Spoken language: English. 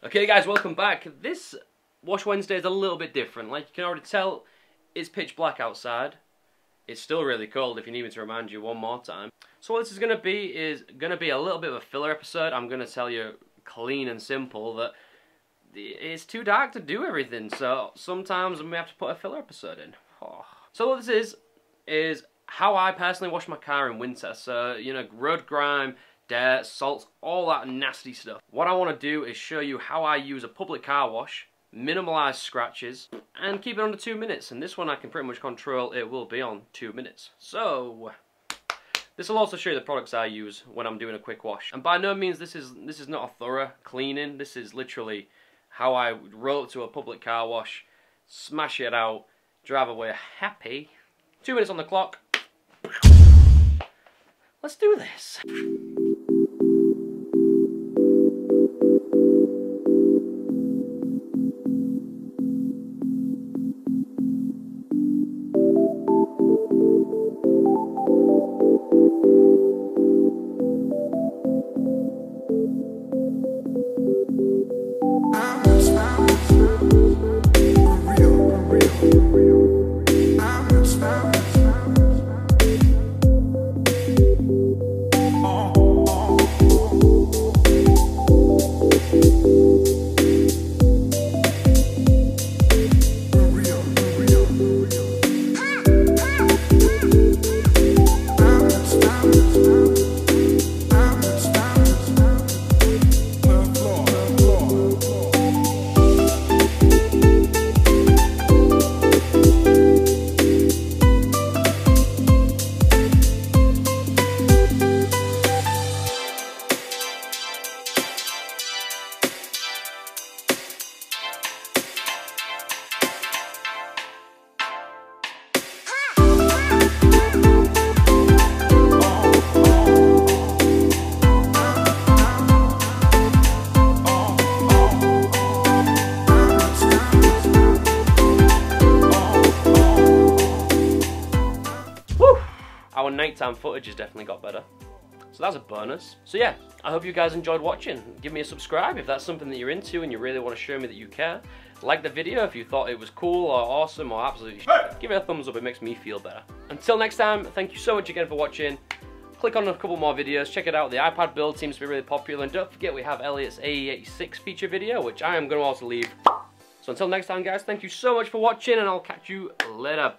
Okay guys, welcome back. This Wash Wednesday is a little bit different. Like you can already tell, it's pitch black outside. It's still really cold if you need me to remind you one more time. So what this is going to be a little bit of a filler episode. I'm going to tell you clean and simple that it's too dark to do everything. So sometimes we may have to put a filler episode in. Oh. So what this is how I personally wash my car in winter. So, you know, road grime, dirt, salts, all that nasty stuff. What I want to do is show you how I use a public car wash, minimalize scratches, and keep it under 2 minutes. And this one I can pretty much control, it will be on 2 minutes. So, this will also show you the products I use when I'm doing a quick wash. And by no means this is not a thorough cleaning. This is literally how I roll it to a public car wash, smash it out, drive away happy. 2 minutes on the clock. Let's do this. Our nighttime footage has definitely got better, so that's a bonus. So yeah, I hope you guys enjoyed watching. Give me a subscribe if that's something that you're into and you really want to show me that you care. Like the video if you thought it was cool or awesome or absolutely give it a thumbs up, it makes me feel better. Until next time, thank you so much again for watching. Click on a couple more videos, check it out. The iPad build seems to be really popular, and don't forget we have Elliot's AE86 feature video, which I am going to also leave. So until next time guys, thank you so much for watching, and I'll catch you later.